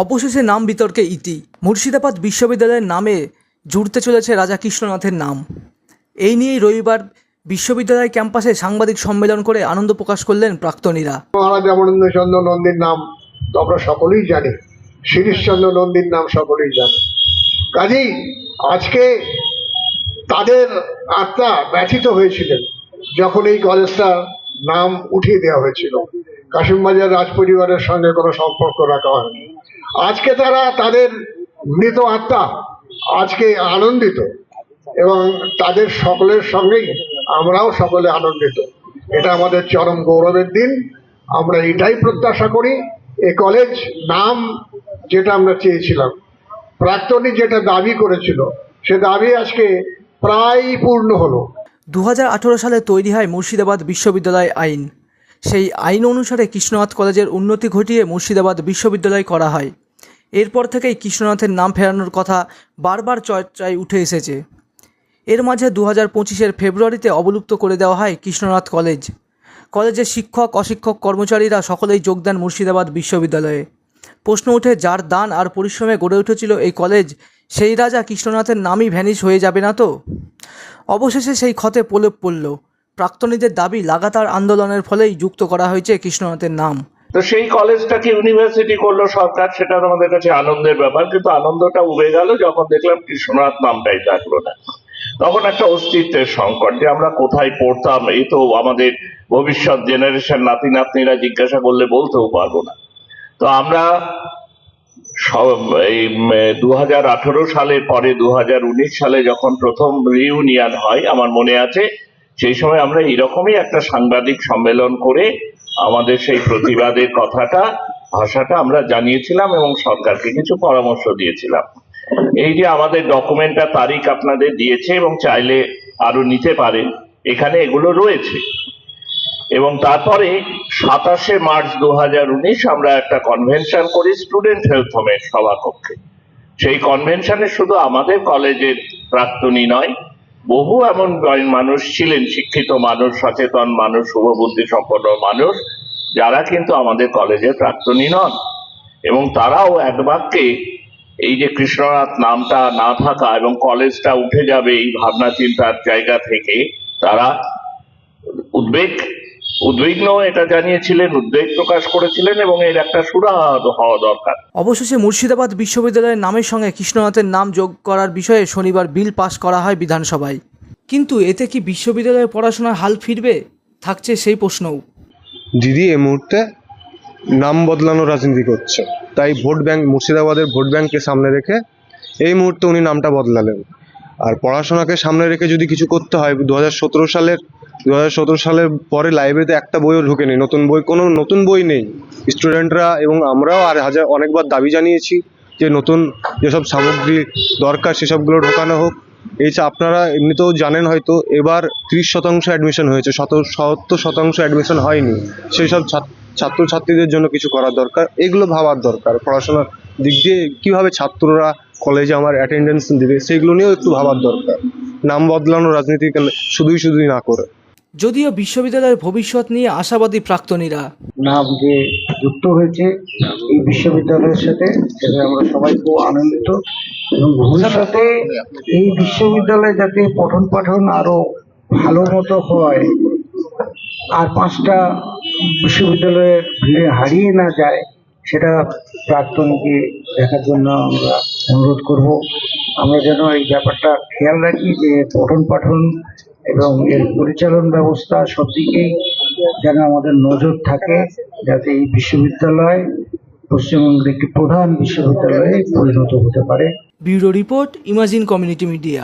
অবশেষে নাম বিতর্কে ইতি। মুর্শিদাবাদ বিশ্ববিদ্যালয়ের নামে জুড়তে চলেছে রাজা কৃষ্ণনাথের নাম। এই নিয়েই রবিবার বিশ্ববিদ্যালয় ক্যাম্পাসে সাংবাদিক সম্মেলন করে আনন্দ প্রকাশ করলেন প্রাক্তনীরা। মহারাজা অমরেন্দ্রচন্দ্র নন্দীর নাম তো আমরা সকলেই জানি, শিরিশচন্দ্র নন্দীর নাম সকলেই জানি। কাজেই আজকে তাদের আত্মা ব্যথিত হয়েছিলেন যখন এই কলেজটার নাম উঠিয়ে দেওয়া হয়েছিল। কাশিমবাজার রাজ পরিবারের সঙ্গে কোনো সম্পর্ক রাখা হয়নি। আজকে তারা তাদের মৃত আত্মা আজকে আনন্দিত এবং তাদের সকলের সঙ্গেই আমরাও সকলে আনন্দিত। এটা আমাদের চরম গৌরবের দিন। আমরা এটাই প্রত্যাশা করি, এই কলেজ নাম যেটা আমরা চেয়েছিলাম, প্রাক্তনী যেটা দাবি করেছিল, সে দাবি আজকে প্রায় পূর্ণ হলো। 2018 সালে তৈরি হয় মুর্শিদাবাদ বিশ্ববিদ্যালয় আইন। সেই আইন অনুসারে কৃষ্ণনাথ কলেজের উন্নতি ঘটিয়ে মুর্শিদাবাদ বিশ্ববিদ্যালয় করা হয়। এরপর থেকেই কৃষ্ণনাথের নাম ফেরানোর কথা বারবার চর্চায় উঠে এসেছে। এর মাঝে 2025-এর ফেব্রুয়ারিতে অবলুপ্ত করে দেওয়া হয় কৃষ্ণনাথ কলেজ। কলেজের শিক্ষক অশিক্ষক কর্মচারীরা সকলেই যোগ দেন মুর্শিদাবাদ বিশ্ববিদ্যালয়ে। প্রশ্ন ওঠে, যার দান আর পরিশ্রমে গড়ে উঠেছিল এই কলেজ, সেই রাজা কৃষ্ণনাথের নামই ভ্যানিশ হয়ে যাবে না তো? অবশেষে সেই ক্ষতে প্রলেপ পড়ল। প্রাক্তনীদের দাবি, লাগাতার আন্দোলনের ফলেই যুক্ত করা হয়েছে কৃষ্ণনাথের নাম। তো সেই কলেজটাকে ইউনিভার্সিটি করলো সরকার, সেটা আমাদের কাছে আনন্দের ব্যাপার। কিন্তু আনন্দটা উবে গেল যখন দেখলাম কৃষ্ণনাথ নামটাই থাকলো না। তখন একটা অস্তিত্বের সংকট, যে আমরা কোথায় পড়তাম, এই তো আমাদের ভবিষ্যৎ জেনারেশন নাতি নাতনিরা জিজ্ঞাসা করলে বলতেও পারবো না। তো আমরা এই 2018 সালের পরে 2019 সালে যখন প্রথম রিউনিয়ন হয়, আমার মনে আছে সেই সময় আমরা এরকমই একটা সাংবাদিক সম্মেলন করে আমাদের সেই প্রতিবাদের ভাষাটা আমরা জানিয়েছিলাম এবং সরকারকে কিছু পরামর্শ দিয়েছিলাম। এই যে আমাদের ডকুমেন্টটা তারিখ আপনাদের দিয়েছে এবং চাইলে আরো নিতে পারেন, এখানে এগুলো রয়েছে। এবং তারপরে 27শে মার্চ 2019 আমরা একটা কনভেনশন করি স্টুডেন্ট হেলথ হোমের সভাকক্ষে। সেই কনভেনশনে শুধু আমাদের কলেজের প্রাক্তনী নয়, বহু এমন মানুষ ছিলেন, শিক্ষিত মানুষ, সচেতন মানুষ, শুভবুদ্ধি সম্পন্ন মানুষ, যারা কিন্তু আমাদের কলেজের প্রাক্তনী নন। এবং তারাও এক বাক্যে এই যে কৃষ্ণনাথ নামটা না থাকা এবং কলেজটা উঠে যাবে এই ভাবনা চিন্তার জায়গা থেকে তারা উদ্বিগ্ন এটা জানিয়েছিলেন, উদ্বেগ প্রকাশ করেছিলেন এবং এর একটা সুরাহা হওয়া দরকার। অবশেষে মুর্শিদাবাদ বিশ্ববিদ্যালয়ের নামের সঙ্গে কৃষ্ণনাথের নাম যোগ করার বিষয়ে শনিবার বিল পাস করা হয় বিধানসভায়। কিন্তু এতে কি বিশ্ববিদ্যালয়ে পড়াশোনার হাল ফিরবে, থাকছে সেই প্রশ্নও। দিদি এই মুহূর্তে নাম বদলানোর রাজনীতি করছে, তাই ভোট ব্যাংক, মুর্শিদাবাদের ভোট ব্যাংককে সামনে রেখে এই মুহূর্তে উনি নামটা বদলালেন। আর পড়াশোনাকে সামনে রেখে যদি কিছু করতে হয়, 2017 সালের পরে লাইব্রেরিতে একটা বইও ঢোকেনি, কোনো নতুন বই নেই। স্টুডেন্টরা এবং আমরাও আর অনেকবার দাবি জানিয়েছি যে নতুন যেসব সামগ্রী দরকার সেসবগুলো ঢোকানো হোক। এই যে আপনারা এমনিতেও জানেন হয়তো, এবার 30% অ্যাডমিশন হয়েছে, 70% অ্যাডমিশন হয়নি। সেই সব ছাত্রছাত্রীদের জন্য কিছু করার দরকার, এগুলো ভাবার দরকার। পড়াশোনার দিক দিয়ে কীভাবে ছাত্ররা কলেজে আমার অ্যাটেন্ডেন্স দেবে, সেগুলো নিয়েও একটু ভাবার দরকার। নাম বদলানোর রাজনীতি শুধুই না করে। যদিও বিশ্ববিদ্যালয়ের ভবিষ্যৎ নিয়ে আশাবাদী প্রাক্তনীরা। নাম যে যুক্ত হয়েছে এই বিশ্ববিদ্যালয়ের সাথে, সেটা আমরা সবাই খুব আনন্দিত এবং ভবিষ্যতে এই বিশ্ববিদ্যালয়ে যাতে পঠন পাঠন আরো ভালো মতো হয় আর 5টা বিশ্ববিদ্যালয়ের ভিড়ে হারিয়ে না যায়, সেটা প্রাক্তনীকে দেখার জন্য আমরা অনুরোধ করব। আমরা যেন এই ব্যাপারটা খেয়াল রাখি যে পঠন পাঠন এবং এর পরিচালন ব্যবস্থা সব দিকেই যেন আমাদের নজর থাকে, যাতে এই বিশ্ববিদ্যালয় পশ্চিমবঙ্গের একটি প্রধান বিশ্ববিদ্যালয়ে পরিণত হতে পারে। Bureau report, imagine community media.